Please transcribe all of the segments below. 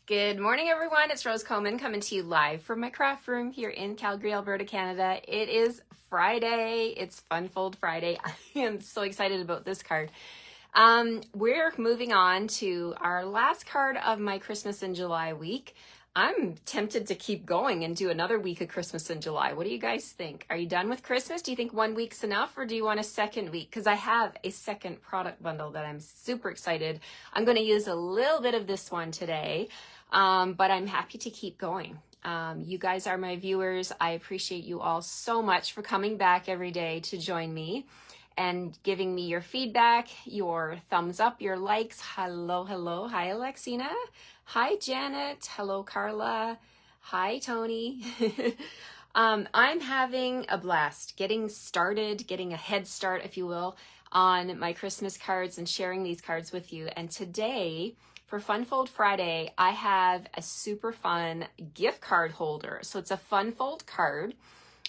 Good morning, everyone. It's Rose Coleman coming to you live from my craft room here in Calgary, Alberta, Canada. It is Friday. It's Funfold Friday. I am so excited about this card. We're moving on to our last card of my Christmas in July week. I'm tempted to keep going and do another week of Christmas in July. What do you guys think? Are you done with Christmas? Do you think 1 week's enough, or do you want a second week? Because I have a second product bundle that I'm super excited. I'm going to use a little bit of this one today, but I'm happy to keep going. You guys are my viewers. I appreciate you all so much for coming back every day to join me and giving me your feedback, your thumbs up, your likes. Hello, hello. Hi, Alexina. Hi, Janet. Hello, Carla. Hi, Tony. I'm having a blast getting started, getting a head start, if you will, on my Christmas cards and sharing these cards with you. And today, for Funfold Friday, I have a super fun gift card holder. So it's a Funfold card,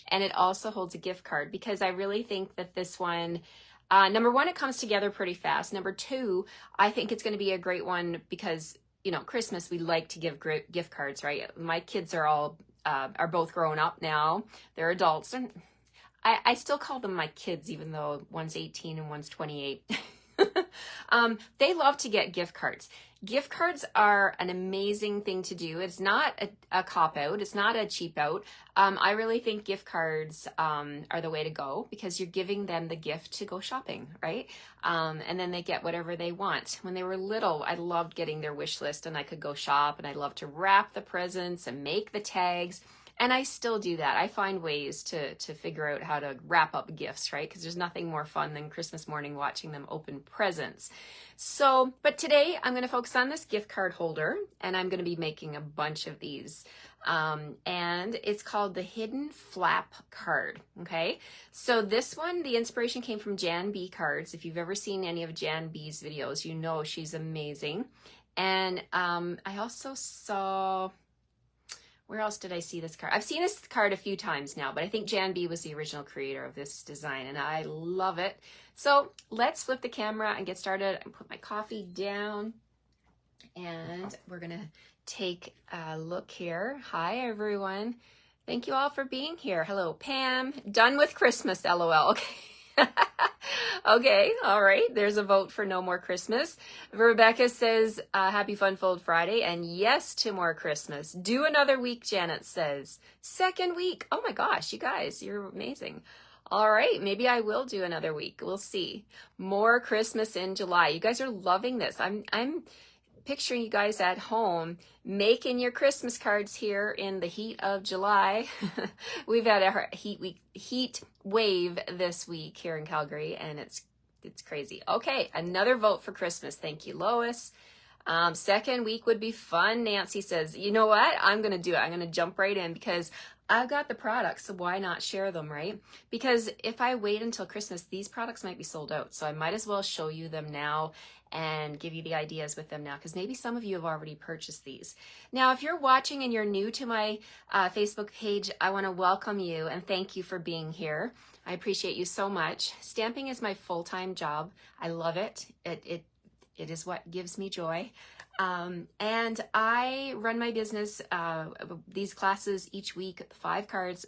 and it also holds a gift card because I really think that this one, number one, it comes together pretty fast. Number two, I think it's going to be a great one because, you know, Christmas, we like to give great gift cards, right? My kids are all, are both grown up now. They're adults. And I still call them my kids, even though one's 18 and one's 28. They love to get gift cards. Gift cards are an amazing thing to do. It's not a cop-out. It's not a cheap out. I really think gift cards are the way to go because you're giving them the gift to go shopping, right? And then they get whatever they want. When they were little, I loved getting their wish list, and I could go shop, and I loved to wrap the presents and make the tags. And I still do that. I find ways to figure out how to wrap up gifts, right? Because there's nothing more fun than Christmas morning watching them open presents. So, but today I'm going to focus on this gift card holder, and I'm going to be making a bunch of these. And it's called the Hidden Flap card, okay? So this one, the inspiration came from Jan B cards. If you've ever seen any of Jan B's videos, you know she's amazing. And I also saw... Where else did I see this card? I've seen this card a few times now, but I think Jan B was the original creator of this design, and I love it. So let's flip the camera and get started. I put my coffee down, and we're going to take a look here. Hi, everyone. Thank you all for being here. Hello, Pam. Done with Christmas, LOL. Okay. Okay, all right. There's a vote for no more Christmas. Rebecca says, happy Funfold Friday, and yes to more Christmas. Do another week, Janet says. Second week. Oh my gosh, you guys, you're amazing. All right, maybe I will do another week. We'll see. More Christmas in July. You guys are loving this. I'm picturing you guys at home making your Christmas cards here in the heat of July. We've had a heat wave this week here in Calgary, and it's crazy. Okay, another vote for Christmas. Thank you, Lois. Second week would be fun. Nancy says, you know what? I'm going to do it. I'm going to jump right in because I've got the products, so why not share them, right? Because if I wait until Christmas, these products might be sold out. So I might as well show you them now and give you the ideas with them now, because maybe some of you have already purchased these. Now, if you're watching and you're new to my Facebook page, I want to welcome you and thank you for being here. I appreciate you so much. Stamping is my full-time job. I love it. It is what gives me joy. And I run my business, these classes each week, 5 cards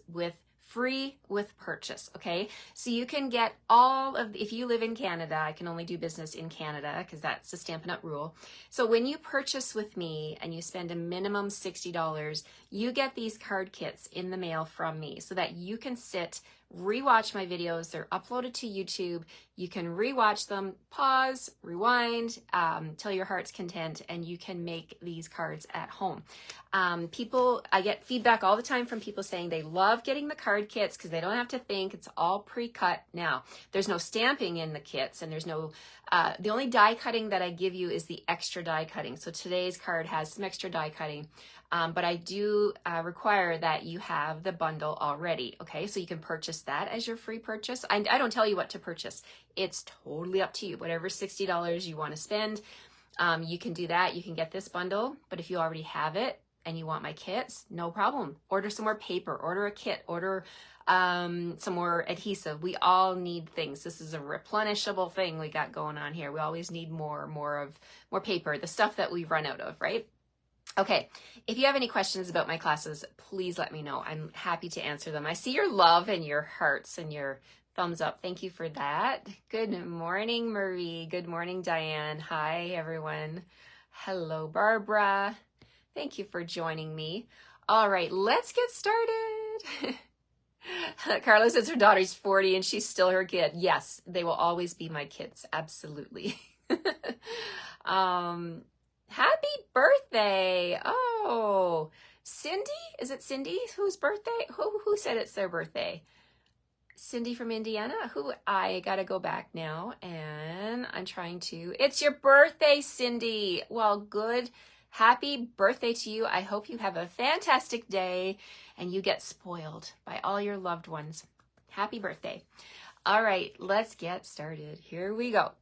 free with purchase, okay? So you can get all of, if you live in Canada, I can only do business in Canada because that's the Stampin' Up rule. So when you purchase with me and you spend a minimum $60, you get these card kits in the mail from me so that you can sit, rewatch my videos. They're uploaded to YouTube. You can rewatch them, pause, rewind, till your heart's content, and you can make these cards at home. I get feedback all the time from people saying they love getting the card kits because they don't have to think. It's all pre-cut now. There's no stamping in the kits, and there's no, the only die cutting that I give you is the extra die cutting. So today's card has some extra die cutting. But I do require that you have the bundle already, okay? So you can purchase that as your free purchase. I don't tell you what to purchase. It's totally up to you. Whatever $60 you want to spend, you can do that. You can get this bundle, but if you already have it and you want my kits, no problem. Order some more paper, order a kit, order some more adhesive. We all need things. This is a replenishable thing we got going on here. We always need more paper, the stuff that we run out of, right? Okay, if you have any questions about my classes, please let me know. I'm happy to answer them. I see your love and your hearts and your thumbs up. Thank you for that. Good morning, Marie. Good morning, Diane. Hi, everyone. Hello, Barbara. Thank you for joining me. All right, let's get started. Carla says her daughter's 40 and she's still her kid. Yes, they will always be my kids. Absolutely. Happy birthday. Oh, Cindy? Is it Cindy whose birthday? Who said it's their birthday? Cindy from Indiana? I gotta go back now and I'm trying to. It's your birthday, Cindy. Well, good. Happy birthday to you. I hope you have a fantastic day and you get spoiled by all your loved ones. Happy birthday. All right, let's get started. Here we go.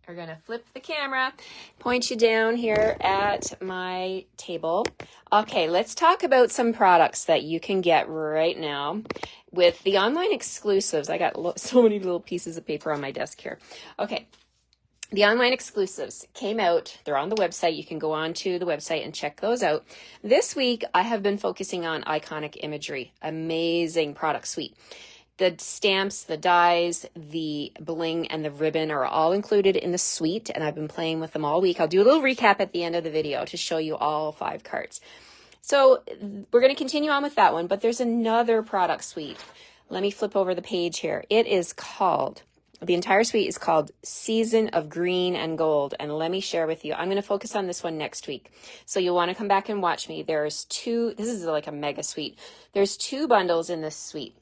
We're going to flip the camera, point you down here at my table. Okay, let's talk about some products that you can get right now with the online exclusives. I got so many little pieces of paper on my desk here. Okay, the online exclusives came out. They're on the website. You can go on to the website and check those out. This week, I have been focusing on Iconic Imagery. Amazing product suite. The stamps, the dies, the bling, and the ribbon are all included in the suite, and I've been playing with them all week. I'll do a little recap at the end of the video to show you all 5 cards. So we're going to continue on with that one, but there's another product suite. Let me flip over the page here. It is called, the entire suite is called Season of Green and Gold, and let me share with you. I'm going to focus on this one next week, so you'll want to come back and watch me. There's 2, this is like a mega suite. There's 2 bundles in this suite.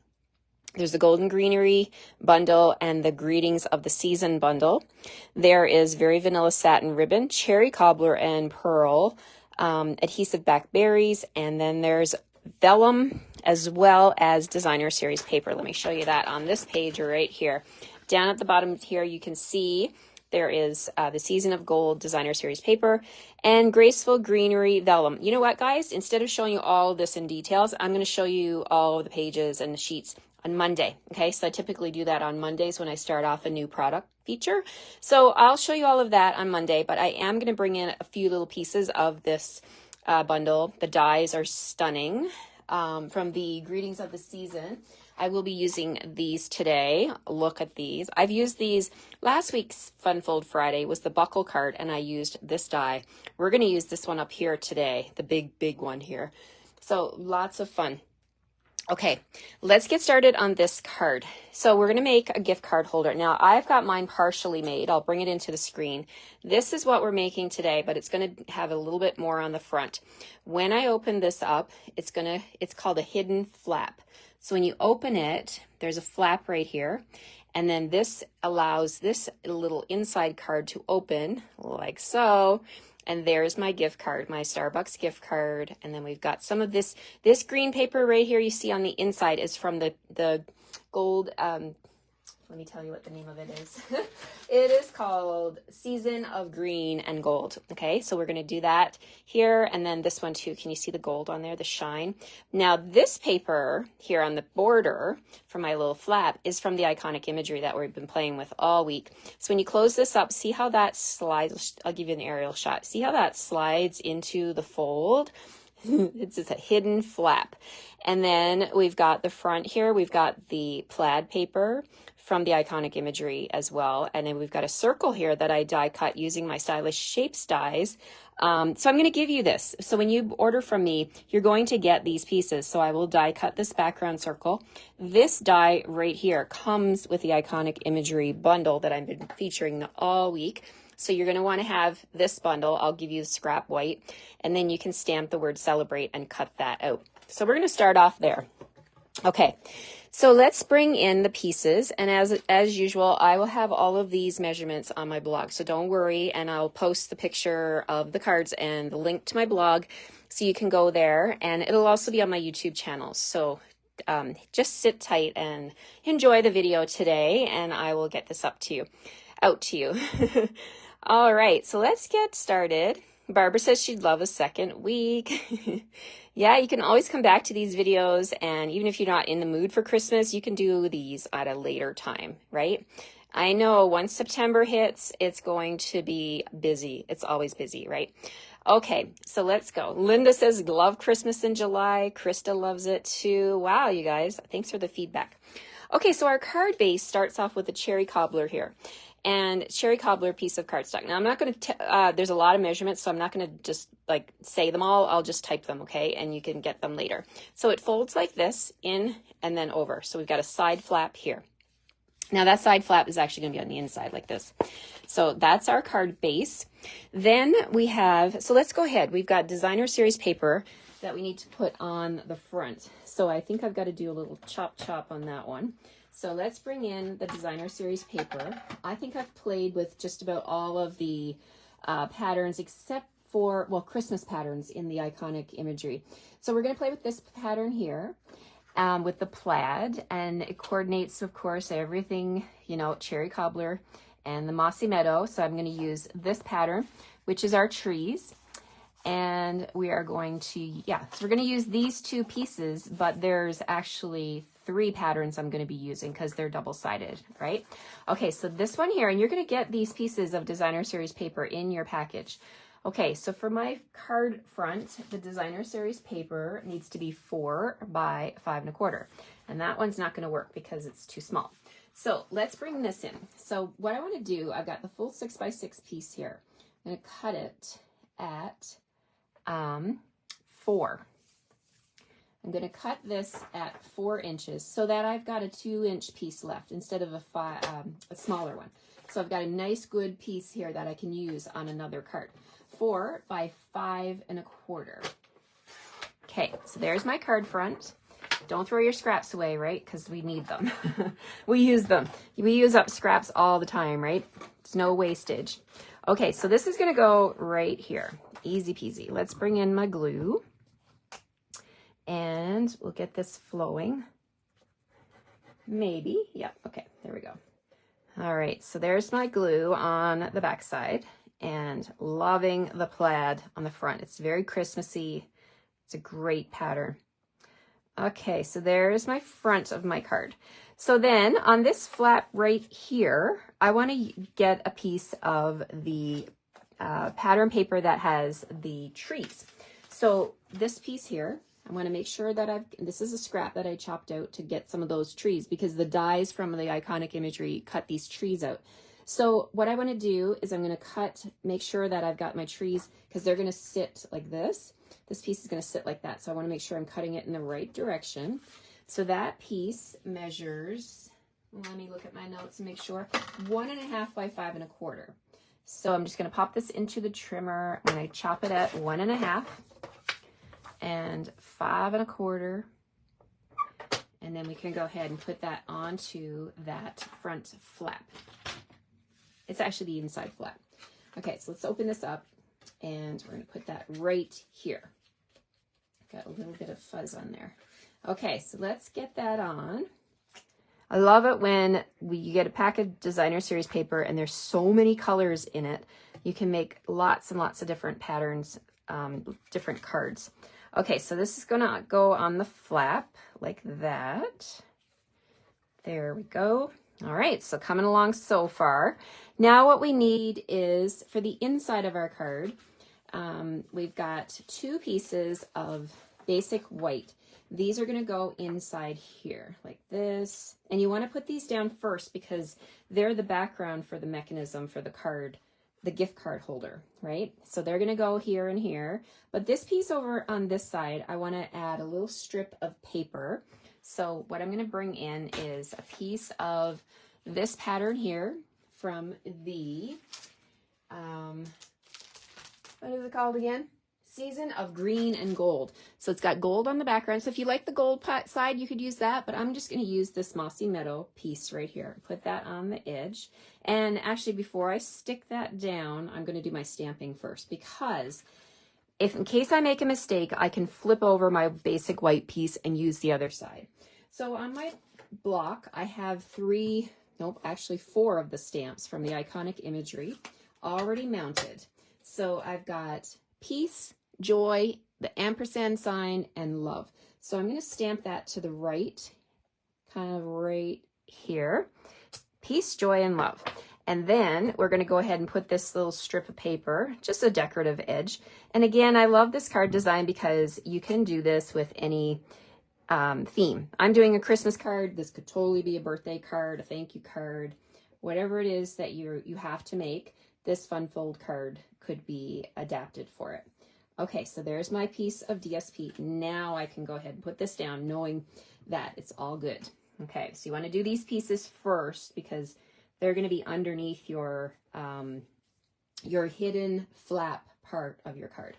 There's the Golden Greenery bundle and the Greetings of the Season bundle. There is Very Vanilla Satin Ribbon, Cherry Cobbler and Pearl, Adhesive Back Berries, and then there's Vellum as well as Designer Series Paper. Let me show you that on this page right here. Down at the bottom here, you can see there is the Season of Gold Designer Series Paper and Graceful Greenery Vellum. You know what, guys? Instead of showing you all of this in details, I'm going to show you all of the pages and the sheets on Monday. Okay, so I typically do that on Mondays when I start off a new product feature. So I'll show you all of that on Monday, but I am going to bring in a few little pieces of this bundle. The dies are stunning from the Greetings of the Season. I will be using these today. Look at these. I've used these. Last week's Fun Fold Friday was the buckle card, and I used this die. We're going to use this one up here today, the big one here. So lots of fun. Okay, let's get started on this card. So we're going to make a gift card holder. Now, I've got mine partially made. I'll bring it into the screen. This is what we're making today, but it's going to have a little bit more on the front. When I open this up, it's called a hidden flap. So when you open it, there's a flap right here. And then this allows this little inside card to open like so. And there's my gift card, my Starbucks gift card. And then we've got some of this green paper right here you see on the inside is from the gold, let me tell you what the name of it is. It is called Season of Green and Gold. Okay, so we're going to do that here. And then this one too. Can you see the gold on there, the shine? Now this paper here on the border for my little flap is from the Iconic Imagery that we've been playing with all week. So when you close this up, see how that slides. I'll give you an aerial shot. See how that slides into the fold? It's just a hidden flap. And then we've got the front here. We've got the plaid paper from the Iconic Imagery as well. And then we've got a circle here that I die cut using my Stylish Shapes dies. So I'm going to give you this. So when you order from me, you're going to get these pieces. So I will die cut this background circle. This die right here comes with the Iconic Imagery bundle that I've been featuring all week. So you're going to want to have this bundle. I'll give you the scrap white, and then you can stamp the word celebrate and cut that out. So we're going to start off there. Okay, so let's bring in the pieces, and as usual, I will have all of these measurements on my blog, so don't worry, and I'll post the picture of the cards and the link to my blog so you can go there, and it'll also be on my YouTube channel. So just sit tight and enjoy the video today, and I will get this out to you. All right, so let's get started. Barbara says she'd love a second week. Yeah, you can always come back to these videos, and even if you're not in the mood for Christmas, you can do these at a later time, right? I know once September hits, it's going to be busy. It's always busy, right? Okay, so let's go. Linda says, love Christmas in July. Krista loves it too. Wow, you guys, thanks for the feedback. Okay, so our card base starts off with a cherry cobbler here. And cherry cobbler piece of cardstock. Now I'm not going to, there's a lot of measurements, so I'm not going to just like say them all. I'll just type them, okay? And you can get them later. So it folds like this, in and then over. So we've got a side flap here. Now that side flap is actually going to be on the inside like this. So that's our card base. Then we have, so let's go ahead. We've got designer series paper that we need to put on the front. So I think I've got to do a little chop on that one. So let's bring in the designer series paper. I think I've played with just about all of the patterns except for, well, Christmas patterns in the Iconic Imagery. So we're going to play with this pattern here with the plaid, and it coordinates, of course, everything, you know, cherry cobbler and the mossy meadow. So I'm going to use this pattern, which is our trees. And we are going to, yeah, so we're going to use these two pieces, but there's actually 3 patterns I'm going to be using because they're double-sided, right? Okay, so this one here, and you're going to get these pieces of designer series paper in your package. Okay, so for my card front, the designer series paper needs to be 4 by 5 1/4, and that one's not going to work because it's too small. So let's bring this in. So what I want to do, I've got the full 6 by 6 piece here. I'm going to cut it at 4. I'm going to cut this at 4 inches so that I've got a 2-inch piece left instead of a smaller one. So I've got a nice good piece here that I can use on another card. 4 by 5 1/4. Okay, so there's my card front. Don't throw your scraps away, right? Because we need them. We use them. We use up scraps all the time, right? It's no wastage. Okay, so this is going to go right here. Easy peasy. Let's bring in my glue. And we'll get this flowing. Maybe. Yep. Okay. There we go. All right. So there's my glue on the back side, and loving the plaid on the front. It's very Christmassy. It's a great pattern. Okay. So there's my front of my card. So then on this flap right here, I want to get a piece of the pattern paper that has the trees. So this piece here, I want to make sure that this is a scrap that I chopped out to get some of those trees because the dies from the Iconic Imagery cut these trees out. So what I want to do is I'm going to make sure that I've got my trees because they're going to sit like this. This piece is going to sit like that. So I want to make sure I'm cutting it in the right direction. So that piece measures, let me look at my notes and make sure, 1.5 by 5 1/4. So I'm just going to pop this into the trimmer and I chop it at 1.5 and 5 1/4. And then we can go ahead and put that onto that front flap. It's actually the inside flap. Okay, so let's open this up and we're going to put that right here. Got a little bit of fuzz on there. Okay, so let's get that on. I love it when you get a pack of designer series paper and there's so many colors in it. You can make lots and lots of different patterns, different cards. Okay, so this is gonna go on the flap like that. There we go. All right, so coming along so far. Now what we need is, for the inside of our card, we've got 2 pieces of basic white. These are going to go inside here like this. And you want to put these down first because they're the background for the mechanism for the card, the gift card holder, right? So they're going to go here and here. But this piece over on this side, I want to add a little strip of paper. So what I'm going to bring in is a piece of this pattern here from the, what is it called again? Season of Green and Gold. So it's got gold on the background. So if you like the gold side, you could use that, but I'm just going to use this Mossy Meadow piece right here. Put that on the edge. And actually, before I stick that down, I'm going to do my stamping first because in case I make a mistake, I can flip over my basic white piece and use the other side. So on my block, I have 4 of the stamps from the Iconic Imagery already mounted. So I've got peace, joy, the ampersand sign, and love. So I'm going to stamp that to the right, kind of right here. Peace, joy, and love. And then we're going to go ahead and put this little strip of paper, just a decorative edge. And again, I love this card design because you can do this with any theme. I'm doing a Christmas card. This could totally be a birthday card, a thank you card, whatever it is that you have to make. This fun fold card could be adapted for it. Okay, so there's my piece of DSP. Now I can go ahead and put this down knowing that it's all good. Okay, so you want to do these pieces first because they're going to be underneath your hidden flap part of your card.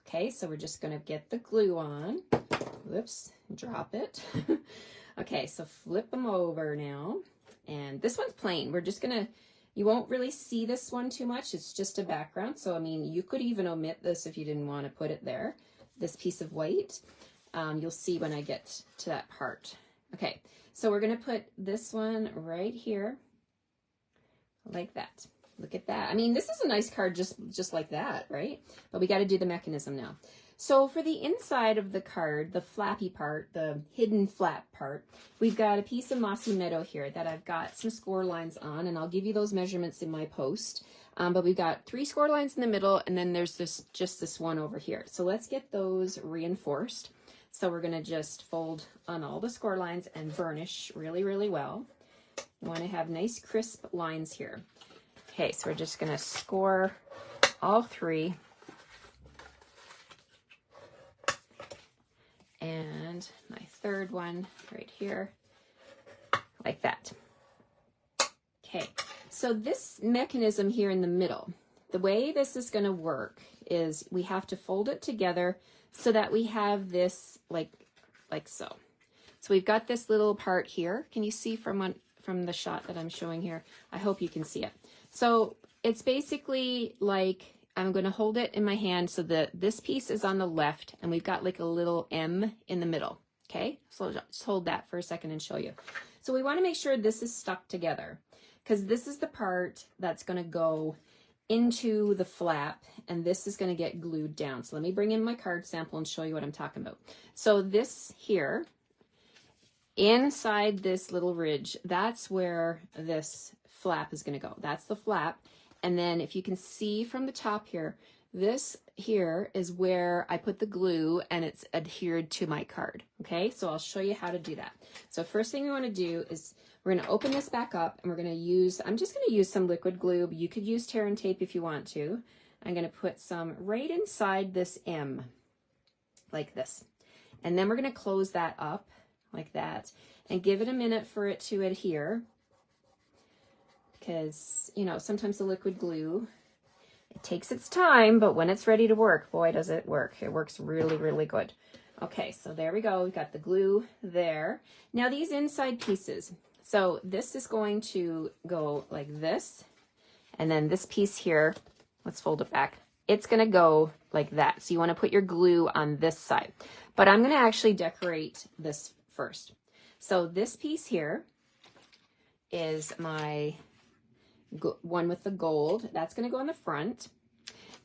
Okay, so we're just going to get the glue on. Whoops, drop it. Okay, so flip them over now. And this one's plain. We're just going to, you won't really see this one too much. It's just a background. So, I mean, you could even omit this if you didn't want to put it there. This piece of white, you'll see when I get to that part. Okay, so we're going to put this one right here. Like that. Look at that. I mean, this is a nice card just like that, right? But we got to do the mechanism now. So for the inside of the card, the flappy part, the hidden flap part, we've got a piece of Mossy Meadow here that I've got some score lines on, and I'll give you those measurements in my post. But we've got 3 score lines in the middle, and then there's just this one over here. So let's get those reinforced. So we're going to just fold on all the score lines and burnish really, really well. You want to have nice crisp lines here. Okay, so we're just going to score all 3. And my third one right here, like that. Okay, so this mechanism here in the middle, the way this is going to work is we have to fold it together so that we have this like so. So we've got this little part here. Can you see from the shot that I'm showing here? I hope you can see it. So it's basically like I'm going to hold it in my hand so that this piece is on the left and we've got like a little M in the middle. Okay, so I'll just hold that for a second and show you. So we want to make sure this is stuck together because this is the part that's going to go into the flap and this is going to get glued down. So let me bring in my card sample and show you what I'm talking about. So this here, inside this little ridge, that's where this flap is going to go. That's the flap. And then if you can see from the top here, this here is where I put the glue and it's adhered to my card. Okay, so I'll show you how to do that. So first thing we want to do is we're going to open this back up and we're going to use, I'm just going to use some liquid glue. You could use tear and tape if you want to. I'm going to put some right inside this M, like this. And then we're going to close that up like that and give it a minute for it to adhere. Because, you know, sometimes the liquid glue, it takes its time, but when it's ready to work, boy, does it work. It works really, really good. Okay, so there we go. We've got the glue there. Now these inside pieces. So this is going to go like this. And then this piece here, let's fold it back. It's going to go like that. So you want to put your glue on this side. But I'm going to actually decorate this first. So this piece here is my one with the gold. That's going to go on the front.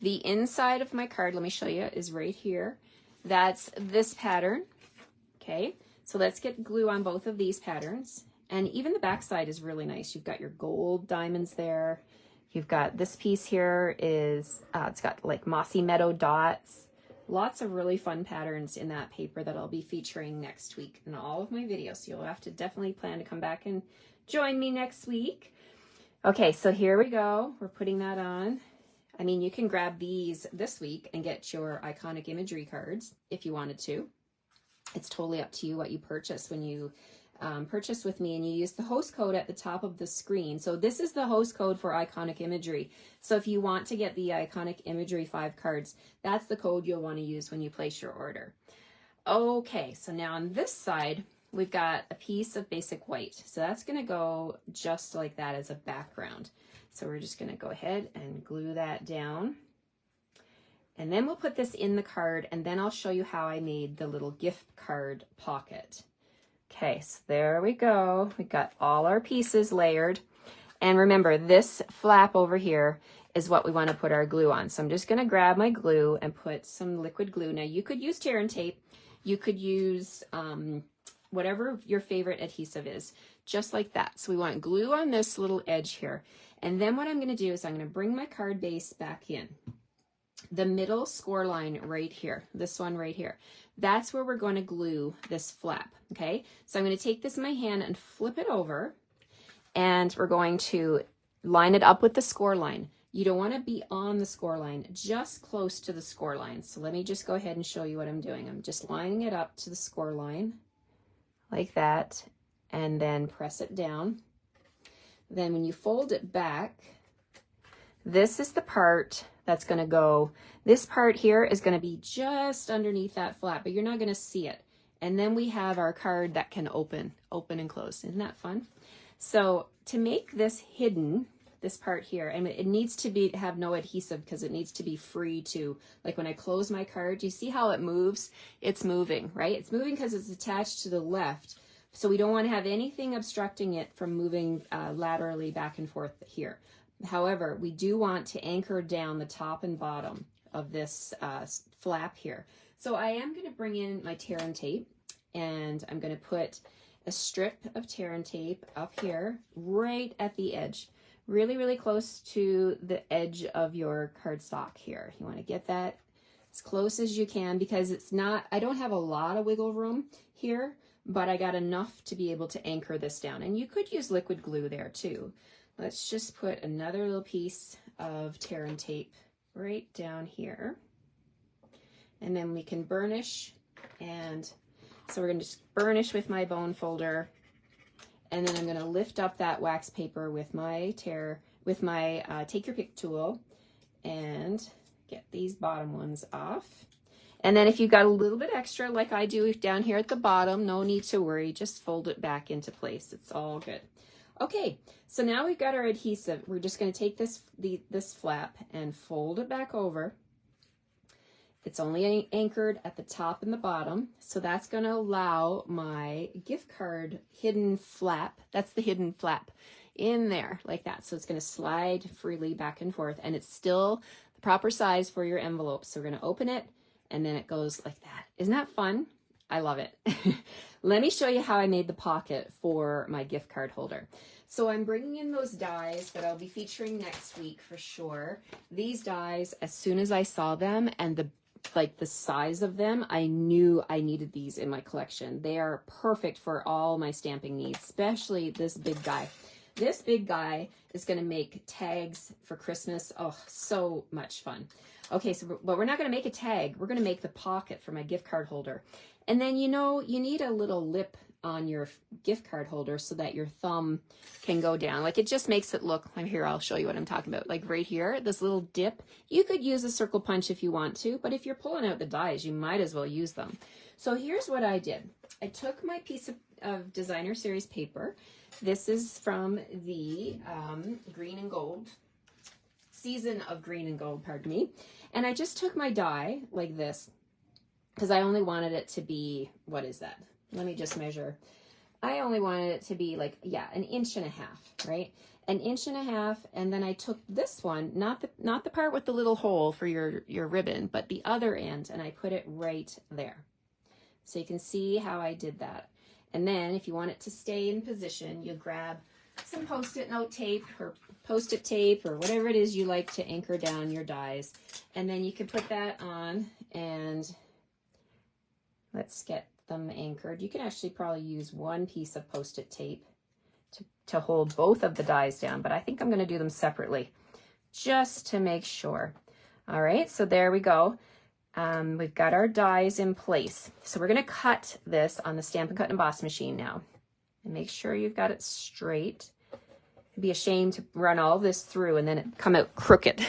The inside of my card, let me show you, is right here. That's this pattern. Okay, so let's get glue on both of these patterns. And even the back side is really nice. You've got your gold diamonds there. You've got this piece here is, it's got like mossy meadow dots. Lots of really fun patterns in that paper that I'll be featuring next week in all of my videos. So you'll have to definitely plan to come back and join me next week. Okay, so here we go. We're putting that on. I mean, you can grab these this week and get your Iconic Imagery cards if you wanted to. It's totally up to you what you purchase when you purchase with me, and you use the host code at the top of the screen. So this is the host code for Iconic Imagery. So if you want to get the Iconic Imagery 5 cards, that's the code you'll want to use when you place your order. Okay, so now on this side, we've got a piece of basic white. So that's going to go just like that as a background. So we're just going to go ahead and glue that down. And then we'll put this in the card, and then I'll show you how I made the little gift card pocket. Okay, so there we go. We've got all our pieces layered. And remember, this flap over here is what we want to put our glue on. So I'm just going to grab my glue and put some liquid glue. Now you could use tear and tape. You could use whatever your favorite adhesive is, just like that. So we want glue on this little edge here. And then what I'm going to do is I'm going to bring my card base back in. The middle score line right here, this one right here, that's where we're going to glue this flap, okay? So I'm going to take this in my hand and flip it over, and we're going to line it up with the score line. You don't want to be on the score line, just close to the score line. So let me just go ahead and show you what I'm doing. I'm just lining it up to the score line like that, and then press it down. Then when you fold it back, this is the part that's going to go, this part here is going to be just underneath that flap, but you're not going to see it. And then we have our card that can open and close. Isn't that fun? So to make this hidden, this part here, and it needs to have no adhesive because it needs to be free to, like when I close my card, do you see how it moves? It's moving, right? It's moving because it's attached to the left. So we don't want to have anything obstructing it from moving laterally back and forth here. However, we do want to anchor down the top and bottom of this flap here. So I am going to bring in my tear and tape, and I'm going to put a strip of tear and tape up here right at the edge, really, really close to the edge of your cardstock here. You want to get that as close as you can because it's not, I don't have a lot of wiggle room here, but I got enough to be able to anchor this down. And you could use liquid glue there too. Let's just put another little piece of tear and tape right down here. And then we can burnish. And so we're going to just burnish with my bone folder. And then I'm going to lift up that wax paper with my take your pick tool and get these bottom ones off. And then if you've got a little bit extra like I do down here at the bottom, no need to worry, just fold it back into place. It's all good. Okay, so now we've got our adhesive. We're just going to take this flap and fold it back over. It's only anchored at the top and the bottom, so that's going to allow my gift card hidden flap, that's the hidden flap, in there like that. So it's going to slide freely back and forth, and it's still the proper size for your envelope. So we're going to open it, and then it goes like that. Isn't that fun? I love it. Let me show you how I made the pocket for my gift card holder. So I'm bringing in those dies that I'll be featuring next week for sure. These dies, as soon as I saw them and the size of them, I knew I needed these in my collection. They are perfect for all my stamping needs, especially this big guy. This big guy is going to make tags for Christmas. Oh, so much fun. Okay, so but we're not going to make a tag. We're going to make the pocket for my gift card holder. And then, you know, you need a little lip on your gift card holder so that your thumb can go down. Like it just makes it look, here, I'll show you what I'm talking about. Like right here, this little dip, you could use a circle punch if you want to, but if you're pulling out the dies, you might as well use them. So here's what I did. I took my piece of designer series paper. This is from the green and gold, season of green and gold, pardon me. And I just took my die like this because I only wanted it to be, what is that? Let me just measure. I only wanted it to be like, yeah, 1.5 inches, right? 1.5 inches, and then I took this one, not the part with the little hole for your ribbon, but the other end, and I put it right there. So you can see how I did that. And then if you want it to stay in position, you grab some Post-it note tape or Post-it tape or whatever it is you like to anchor down your dies. And then you can put that on, and let's get them anchored. You can actually probably use one piece of Post-it tape to hold both of the dies down, but I think I'm going to do them separately just to make sure. All right, so there we go. We've got our dies in place. So we're going to cut this on the Stampin' Cut and Emboss machine now. And make sure you've got it straight. It'd be a shame to run all this through and then it come out crooked.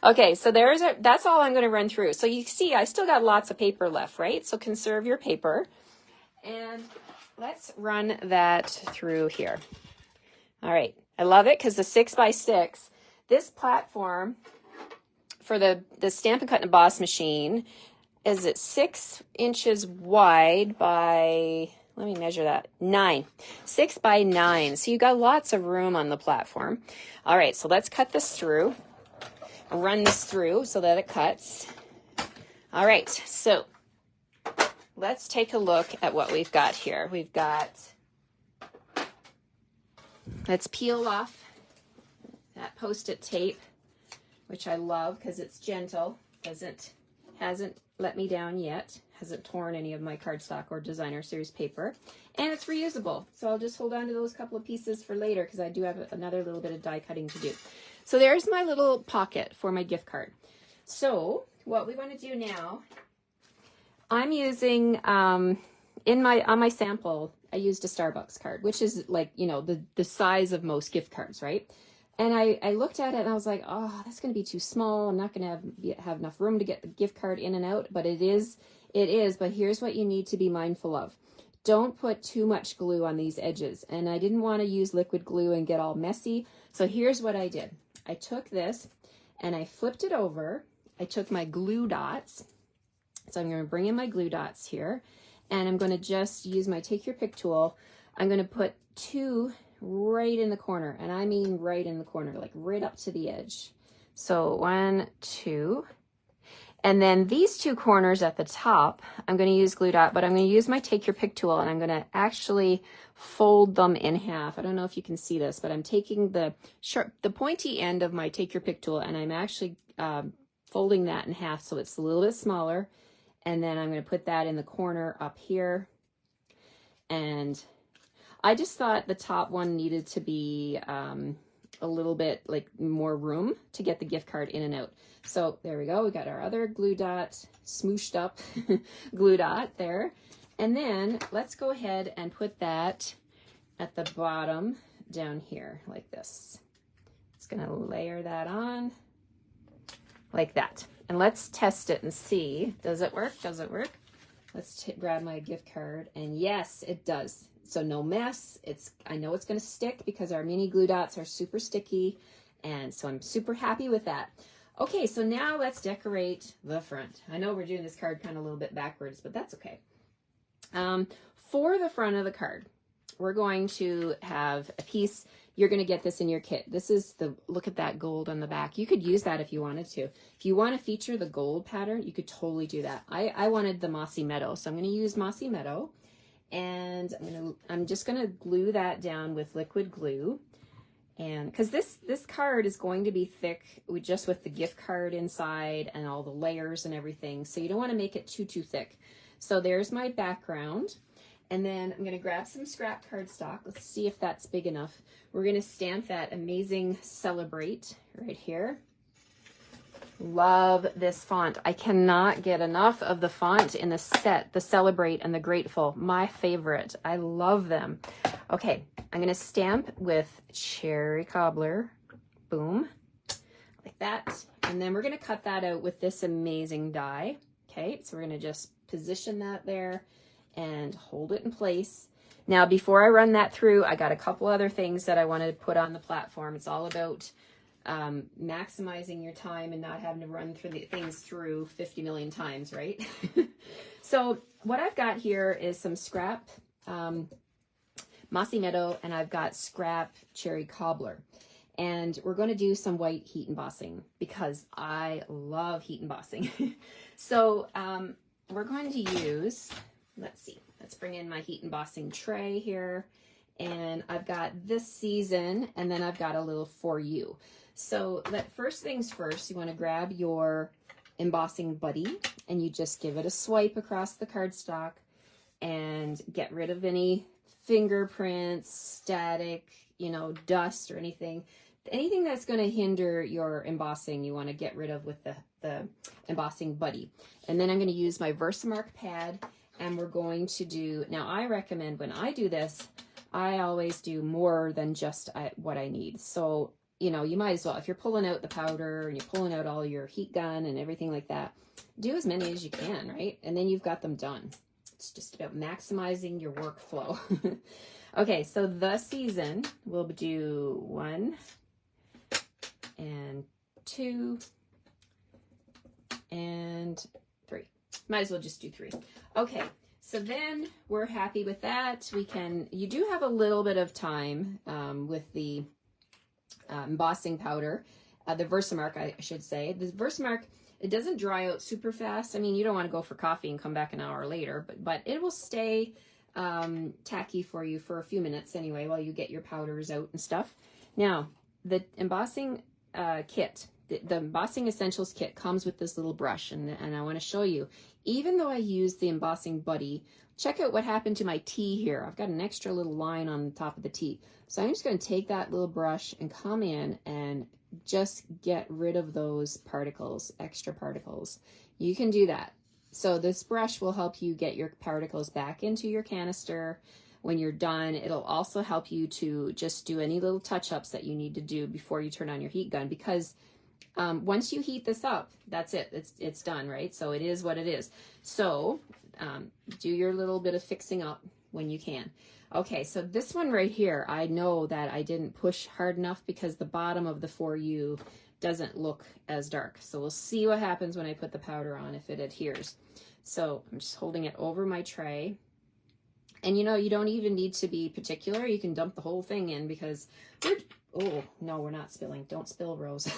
Okay, so that's all I'm going to run through. So you see, I still got lots of paper left, right? So conserve your paper. And let's run that through here. All right, I love it because the 6x6, this platform for the Stampin' Cut and Emboss machine is at 6 inches wide by, let me measure that, 9, 6 by 9. So you got lots of room on the platform. All right, so let's cut this through, run this through so that it cuts. All right, so let's take a look at what we've got here. We've got, let's peel off Post-it tape, which I love because it's gentle. Hasn't let me down yet. Hasn't torn any of my cardstock or designer series paper. And it's reusable. So I'll just hold on to those couple of pieces for later because I do have another little bit of die cutting to do. So there's my little pocket for my gift card. So what we want to do now, I'm using, on my sample, I used a Starbucks card, which is like, you know, the size of most gift cards, right? And I looked at it and I was like, oh, that's going to be too small. I'm not going to have enough room to get the gift card in and out, but it is, but here's what you need to be mindful of. Don't put too much glue on these edges. And I didn't want to use liquid glue and get all messy. So here's what I did. I took this and I flipped it over. I took my glue dots. So I'm going to bring in my glue dots here and I'm going to just use my take your pick tool. I'm going to put 2 right in the corner, and I mean right in the corner, like right up to the edge. So 1, 2, and then these 2 corners at the top, I'm going to use glue dot, but I'm going to use my take your pick tool and I'm going to actually fold them in half. I don't know if you can see this, but I'm taking the pointy end of my take your pick tool and I'm actually folding that in half so it's a little bit smaller. And then I'm going to put that in the corner up here. And I just thought the top one needed to be a little bit like more room to get the gift card in and out. So there we go. We got our other glue dot, smooshed up glue dot there. And then let's go ahead and put that at the bottom down here like this. It's going to layer that on like that. And let's test it and see. Does it work? Does it work? Let's grab my gift card. And yes, it does. So no mess. I know it's going to stick because our mini glue dots are super sticky. And so I'm super happy with that. Okay, so now let's decorate the front. I know we're doing this card kind of a little bit backwards, but that's okay. For the front of the card, we're going to have a piece. You're going to get this in your kit. This is look at that gold on the back. You could use that if you wanted to. If you want to feature the gold pattern, you could totally do that. I wanted the Mossy Meadow, so I'm going to use Mossy Meadow. And I'm just going to glue that down with liquid glue. And because this card is going to be thick just with the gift card inside and all the layers and everything. So you don't want to make it too thick. So there's my background. And then I'm going to grab some scrap cardstock. Let's see if that's big enough. We're going to stamp that amazing Celebrate right here. Love this font. I cannot get enough of the font in the set, the Celebrate and the Grateful. My favorite. I love them. Okay, I'm going to stamp with Cherry Cobbler. Boom. Like that. And then we're going to cut that out with this amazing die. Okay, so we're going to just position that there and hold it in place. Now, before I run that through, I got a couple other things that I wanted to put on the platform. It's all about maximizing your time and not having to run through the things through 50 million times, right? So what I've got here is some scrap Mossy Meadow, and I've got scrap Cherry Cobbler. And we're going to do some white heat embossing because I love heat embossing. So we're going to use, let's see, let's bring in my heat embossing tray here. And I've got this season, and then I've got a little for you. So first things first, you want to grab your embossing buddy and you just give it a swipe across the cardstock and get rid of any fingerprints, static, dust or anything. Anything that's going to hinder your embossing, you want to get rid of with the embossing buddy. And then I'm going to use my Versamark pad, and we're going to do, now I recommend when I do this, I always do more than just what I need. So, you might as well, if you're pulling out the powder and you're pulling out all your heat gun and everything like that, do as many as you can, right? And then you've got them done. It's just about maximizing your workflow. Okay, so the season, we'll do 1 and 2 and 3. Might as well just do 3. Okay, so then we're happy with that. You do have a little bit of time with the embossing powder, the Versamark, I should say. The Versamark, it doesn't dry out super fast. I mean, you don't want to go for coffee and come back an hour later, but it will stay tacky for you for a few minutes anyway while you get your powders out and stuff. Now, the embossing kit, the Embossing Essentials kit comes with this little brush, and I want to show you, even though I used the embossing buddy, check out what happened to my T here. I've got an extra little line on the top of the T. So I'm just going to take that little brush and come in and just get rid of those particles, extra particles. You can do that. So this brush will help you get your particles back into your canister. When you're done, it'll also help you to just do any little touch-ups that you need to do before you turn on your heat gun, because once you heat this up, that's it. It's done, right? So it is what it is. So do your little bit of fixing up when you can. Okay, so this one right here, I know that I didn't push hard enough because the bottom of the 4U doesn't look as dark. So we'll see what happens when I put the powder on, if it adheres. So I'm just holding it over my tray. And you know, you don't even need to be particular. You can dump the whole thing in, because oh, no, we're not spilling. Don't spill, Rose.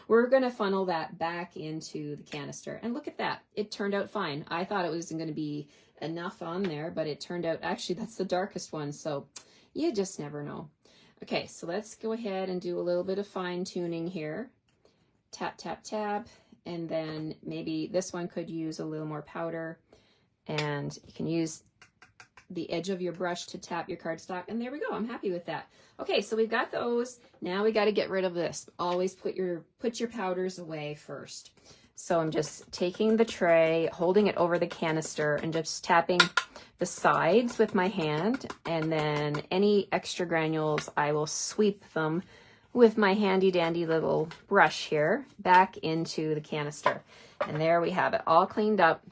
We're going to funnel that back into the canister. And look at that. It turned out fine. I thought it wasn't going to be enough on there, but it turned out, actually, that's the darkest one. So you just never know. Okay, so let's go ahead and do a little bit of fine tuning here. Tap, tap, tap. And then maybe this one could use a little more powder. And you can use the edge of your brush to tap your cardstock, and there we go. I'm happy with that. Okay, so we've got those. Now we got to get rid of this. Always put your powders away first. So I'm just taking the tray, holding it over the canister, and just tapping the sides with my hand, and then any extra granules, I will sweep them with my handy dandy little brush here back into the canister. And there we have it, all cleaned up,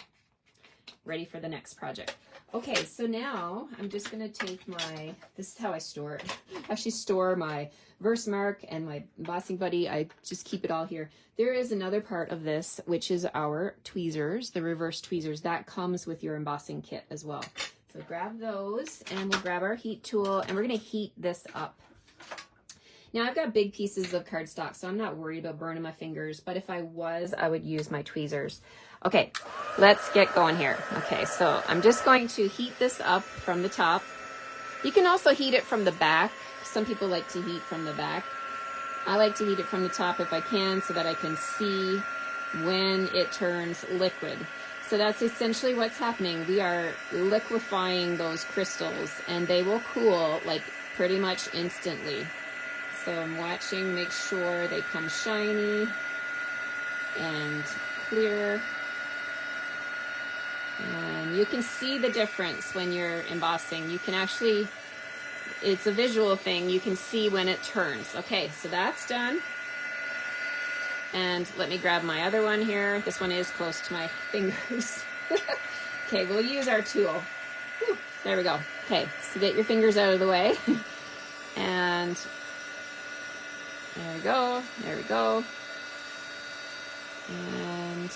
ready for the next project. Okay, so now I'm just going to take my, this is how I store it. I actually store my Versamark and my embossing buddy. I just keep it all here. There is another part of this, which is our tweezers, the reverse tweezers. That comes with your embossing kit as well. So grab those, and we'll grab our heat tool, and we're going to heat this up. Now I've got big pieces of cardstock, so I'm not worried about burning my fingers, but if I was, I would use my tweezers. Okay, let's get going here. Okay, so I'm just going to heat this up from the top. You can also heat it from the back. Some people like to heat from the back. I like to heat it from the top if I can, so that I can see when it turns liquid. So that's essentially what's happening. We are liquefying those crystals, and they will cool like pretty much instantly. So I'm watching, make sure they come shiny and clear. And you can see the difference when you're embossing. You can actually, it's a visual thing. You can see when it turns. Okay, so that's done. And let me grab my other one here. This one is close to my fingers. Okay, we'll use our tool. Whew, there we go. Okay, so get your fingers out of the way. And there we go. There we go. And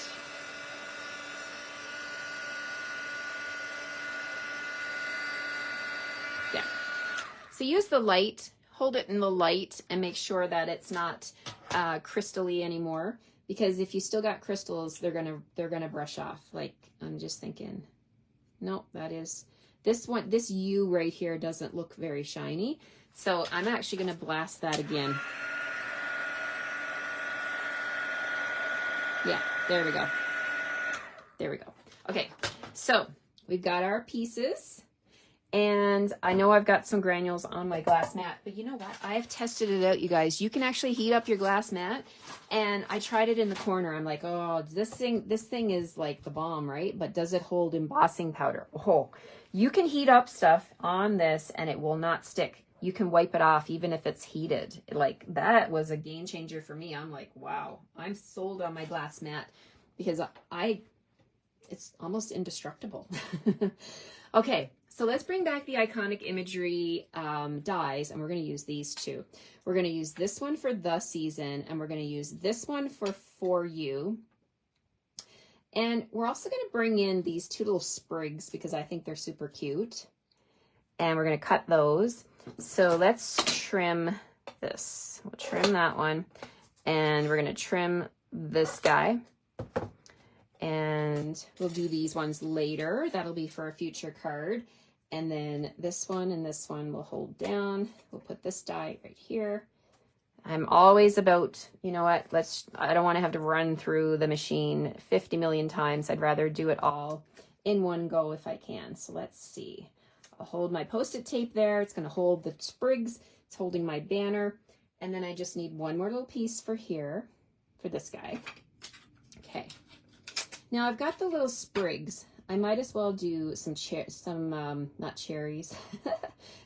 yeah. So use the light, hold it in the light, and make sure that it's not crystally anymore, because if you still got crystals, they're gonna brush off. Like, I'm just thinking, nope, that is this one. This U right here doesn't look very shiny, so I'm actually gonna blast that again. Yeah, there we go. There we go. Okay, so we've got our pieces, and I know I've got some granules on my glass mat, but you know what? I've tested it out, you guys. You can actually heat up your glass mat, and I tried it in the corner. I'm like, oh, this thing is like the bomb, right? But does it hold embossing powder? Oh, you can heat up stuff on this, and it will not stick. You can wipe it off even if it's heated. Like, that was a game changer for me. I'm like, wow, I'm sold on my glass mat, because it's almost indestructible. Okay, so let's bring back the Iconic Imagery dies, and we're going to use these two. We're going to use this one for the season, and we're going to use this one for you. And we're also going to bring in these two little sprigs, because I think they're super cute. And we're going to cut those. So let's trim this. We'll trim that one, and we're going to trim this guy, and we'll do these ones later. That'll be for a future card. And then this one and this one will hold down. We'll put this die right here. I'm always about, you know what, I don't want to have to run through the machine 50 million times. I'd rather do it all in one go if I can. So let's see. I'll hold my Post-it tape there. It's going to hold the sprigs. It's holding my banner. And then I just need one more little piece for here, for this guy. Okay. Now I've got the little sprigs. I might as well do not cherries,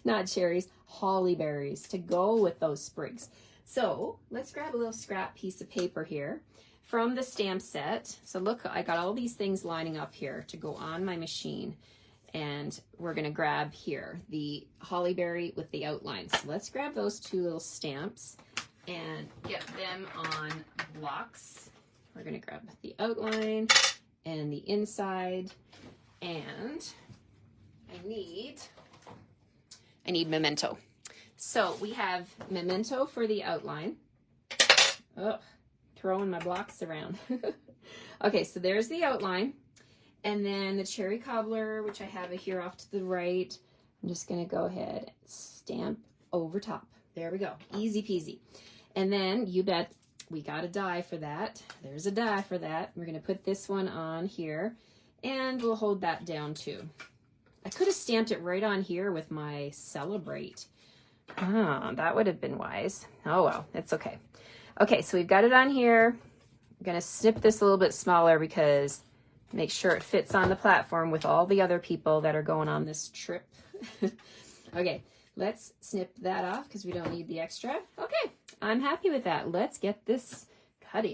not cherries, holly berries to go with those sprigs. So let's grab a little scrap piece of paper here from the stamp set. So look, I got all these things lining up here to go on my machine. And we're gonna grab here the holly berry with the outlines. So let's grab those two little stamps and get them on blocks. We're gonna grab the outline and the inside, and I need memento. So we have memento for the outline. Oh, throwing my blocks around. Okay, so there's the outline. And then the cherry cobbler, which I have here off to the right. I'm just gonna go ahead and stamp over top. There we go, easy peasy. And then you bet we got a die for that. There's a die for that. We're gonna put this one on here and we'll hold that down too. I could have stamped it right on here with my Celebrate. Oh, that would have been wise. Oh well, it's okay. Okay, so we've got it on here. I'm gonna snip this a little bit smaller because make sure it fits on the platform with all the other people that are going on this trip. Okay, let's snip that off because we don't need the extra. Okay, I'm happy with that. Let's get this cut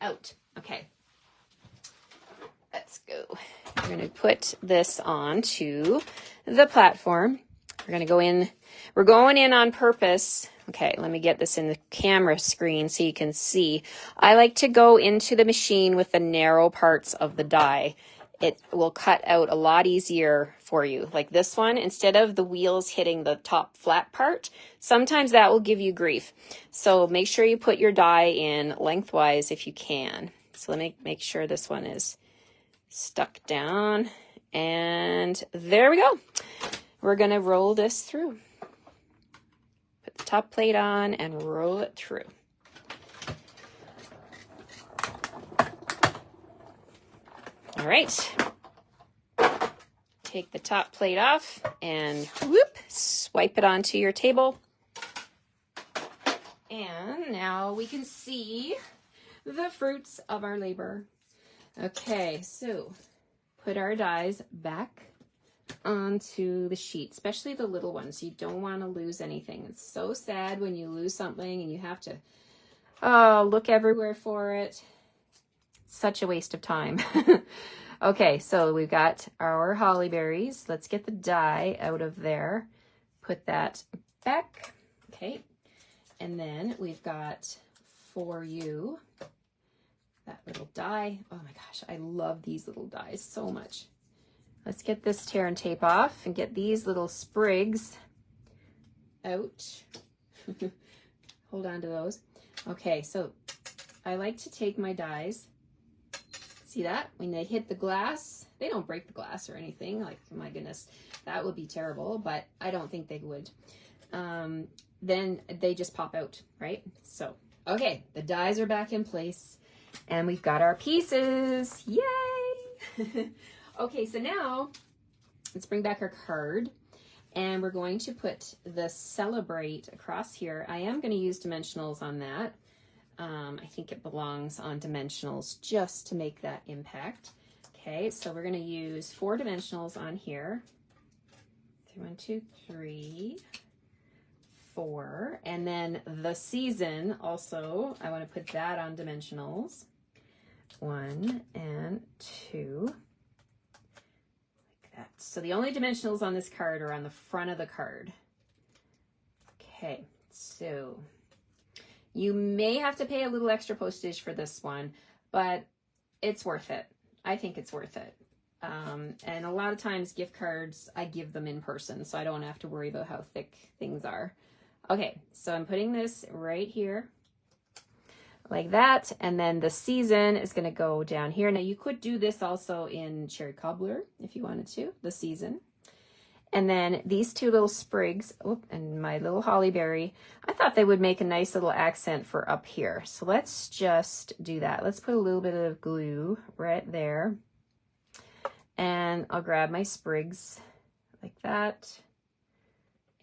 out. Okay, let's go. We're gonna put this onto the platform. We're gonna go in. We're going in on purpose. Okay, let me get this in the camera screen so you can see. I like to go into the machine with the narrow parts of the die. It will cut out a lot easier for you. Like this one, instead of the wheels hitting the top flat part, sometimes that will give you grief. So make sure you put your die in lengthwise if you can. So let me make sure this one is stuck down. And there we go. We're gonna roll this through. Put the top plate on and roll it through. All right. Take the top plate off and whoop, swipe it onto your table. And now we can see the fruits of our labor. Okay, so put our dies back onto the sheet, especially the little ones. You don't want to lose anything. It's so sad when you lose something and you have to look everywhere for it. It's such a waste of time. Okay, so we've got our holly berries. Let's get the die out of there. Put that back. Okay, and then we've got for you that little die. Oh my gosh, I love these little dies so much. Let's get this tear and tape off and get these little sprigs out. Hold on to those. Okay, so I like to take my dies. See that? When they hit the glass, they don't break the glass or anything. Like, my goodness, that would be terrible, but I don't think they would. Then they just pop out, right? So, okay, the dies are back in place and we've got our pieces. Yay! Okay, so now let's bring back our card and we're going to put the Celebrate across here. I am going to use dimensionals on that. I think it belongs on dimensionals just to make that impact. Okay, so we're going to use 4 dimensionals on here. 1, 2, 3, 4. And then the season also, I want to put that on dimensionals. 1 and 2. That. So the only dimensionals on this card are on the front of the card. Okay, so you may have to pay a little extra postage for this one, but it's worth it. I think it's worth it. And a lot of times gift cards, I give them in person, so I don't have to worry about how thick things are. Okay, so I'm putting this right here like that, and then the season is going to go down here. Now you could do this also in cherry cobbler if you wanted to, the season. And then these two little sprigs, and my little holly berry, I thought they would make a nice little accent for up here. So let's just do that. Let's put a little bit of glue right there. And I'll grab my sprigs like that.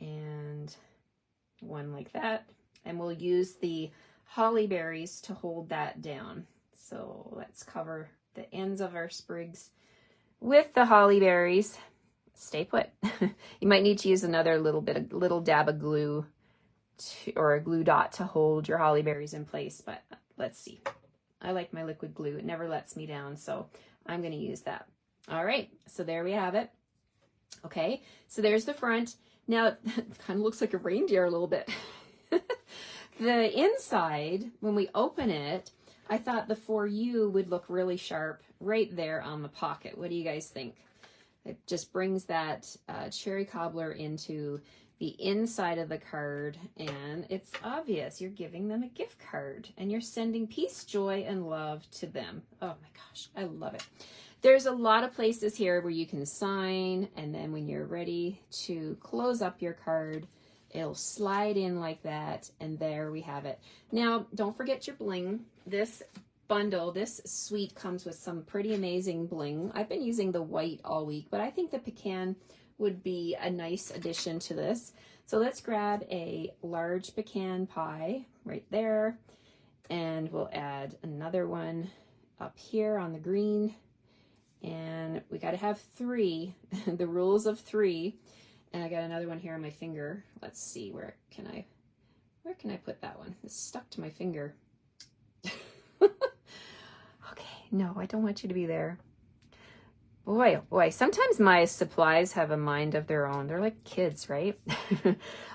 And one like that. And we'll use the holly berries to hold that down. So let's cover the ends of our sprigs with the holly berries. Stay put. You might need to use another little dab of glue or a glue dot to hold your holly berries in place, but let's see. I like my liquid glue. It never lets me down, so I'm going to use that. All right, so there we have it. Okay, so there's the front. Now, it kind of looks like a reindeer a little bit. The inside, when we open it, I thought the For You would look really sharp right there on the pocket. What do you guys think? It just brings that cherry cobbler into the inside of the card, and it's obvious you're giving them a gift card and you're sending peace, joy, and love to them. Oh my gosh, I love it. There's a lot of places here where you can sign, and then when you're ready to close up your card, it'll slide in like that, and there we have it. Now, don't forget your bling. This bundle, this suite comes with some pretty amazing bling. I've been using the white all week, but I think the pecan would be a nice addition to this. So let's grab a large pecan pie right there, and we'll add another one up here on the green. And we got to have 3, the rules of 3. And I got another one here on my finger. Let's see, where can I put that one? It's stuck to my finger. Okay, no, I don't want you to be there. Boy, oh boy, sometimes my supplies have a mind of their own. They're like kids, right?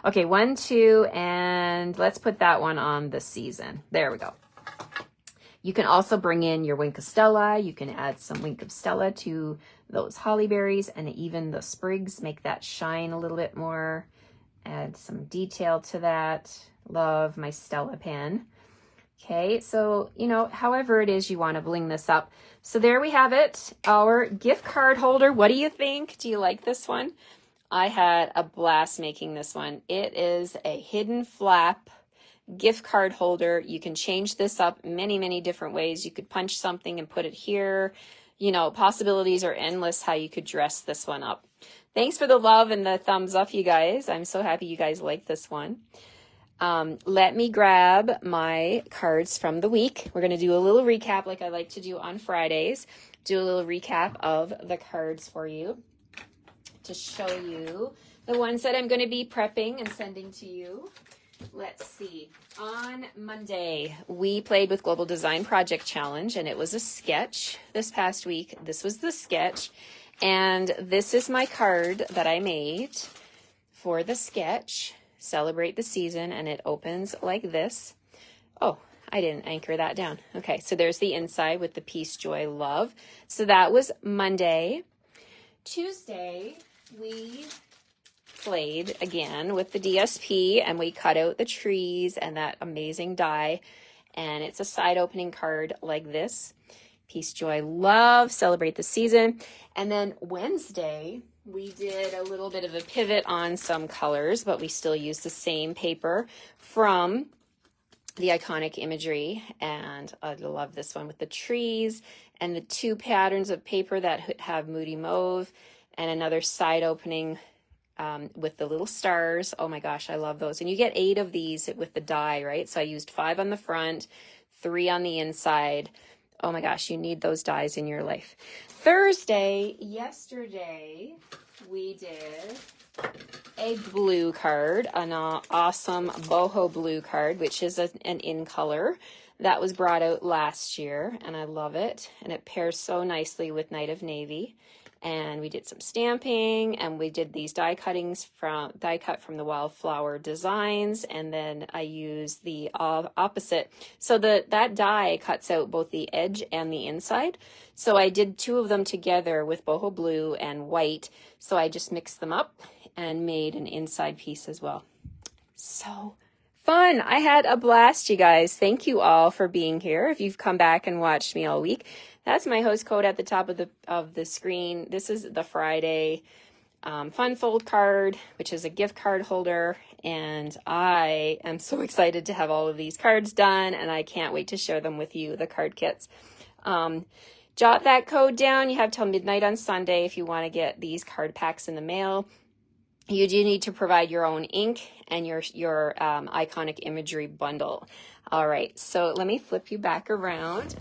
Okay, 1, 2, and let's put that one on the season. There we go. You can also bring in your Wink of Stella. You can add some Wink of Stella to those holly berries and even the sprigs. Make that shine a little bit more. Add some detail to that. Love my Stella pen. Okay, so, you know, however it is you want to bling this up. So there we have it, our gift card holder. What do you think? Do you like this one? I had a blast making this one. It is a hidden flap gift card holder. You can change this up many, many different ways. You could punch something and put it here. You know, possibilities are endless how you could dress this one up. Thanks for the love and the thumbs up, you guys. I'm so happy you guys like this one. Let me grab my cards from the week. We're going to do a little recap like I like to do on Fridays. Do a little recap of the cards for you to show you the ones that I'm going to be prepping and sending to you. Let's see. On Monday, we played with Global Design Project Challenge, and it was a sketch this past week. This was the sketch, and this is my card that I made for the sketch. Celebrate the season, and it opens like this. Oh, I didn't anchor that down. Okay, so there's the inside with the peace, joy, love. So that was Monday. Tuesday, we played again with the DSP, and we cut out the trees and that amazing die, and it's a side opening card like this. Peace, joy, love, celebrate the season. And then Wednesday, we did a little bit of a pivot on some colors, but we still use the same paper from the Iconic Imagery. And I love this one with the trees and the 2 patterns of paper that have Moody Mauve and another side opening with the little stars. Oh my gosh, I love those. And you get 8 of these with the die, right? So I used 5 on the front, 3 on the inside. Oh my gosh, you need those dies in your life. Yesterday, we did a blue card, an awesome boho blue card, which is an in color that was brought out last year, and I love it. And it pairs so nicely with Night of Navy. And we did some stamping, and we did these die cut from the Wildflower Designs, and then I used the opposite. So that die cuts out both the edge and the inside. So I did 2 of them together with boho blue and white. So I just mixed them up and made an inside piece as well. So fun. I had a blast, you guys. Thank you all for being here. If you've come back and watched me all week, that's my host code at the top of the screen. This is the Friday fun fold card, which is a gift card holder. And I am so excited to have all of these cards done, and I can't wait to share them with you, the card kits. Jot that code down. You have till midnight on Sunday if you want to get these card packs in the mail. You do need to provide your own ink and your Iconic Imagery bundle. All right, so let me flip you back around.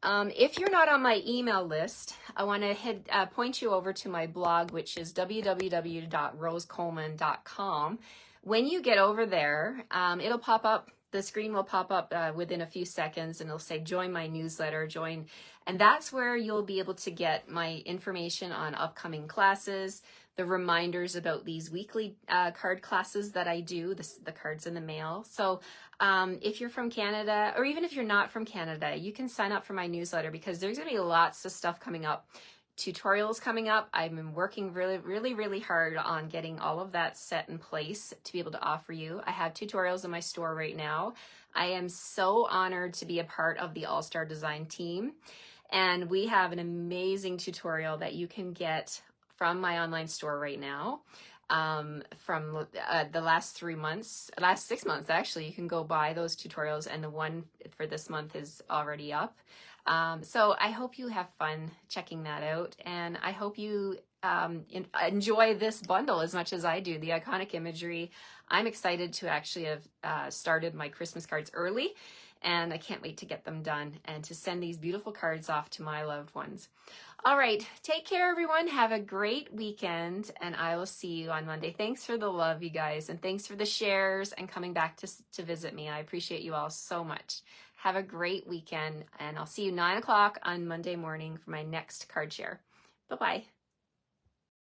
If you're not on my email list, I want to point you over to my blog, which is www.rosecoleman.com. When you get over there, it'll pop up. The screen will pop up within a few seconds, and it'll say join my newsletter, join. And that's where you'll be able to get my information on upcoming classes, the reminders about these weekly card classes that I do, the cards in the mail. So if you're from Canada, or even if you're not from Canada, you can sign up for my newsletter, because there's going to be lots of stuff coming up. Tutorials coming up. I've been working really hard on getting all of that set in place to be able to offer you. I have tutorials in my store right now. I am so honored to be a part of the All-Star Design team. And we have an amazing tutorial that you can get from my online store right now. From the last 6 months, actually, you can go buy those tutorials, and the one for this month is already up. So I hope you have fun checking that out, and I hope you enjoy this bundle as much as I do, the Iconic Imagery. I'm excited to actually have started my Christmas cards early, and I can't wait to get them done and to send these beautiful cards off to my loved ones. All right, take care, everyone. Have a great weekend, and I will see you on Monday. Thanks for the love, you guys, and thanks for the shares and coming back to visit me. I appreciate you all so much. Have a great weekend, and I'll see you 9 o'clock on Monday morning for my next card share. Bye-bye.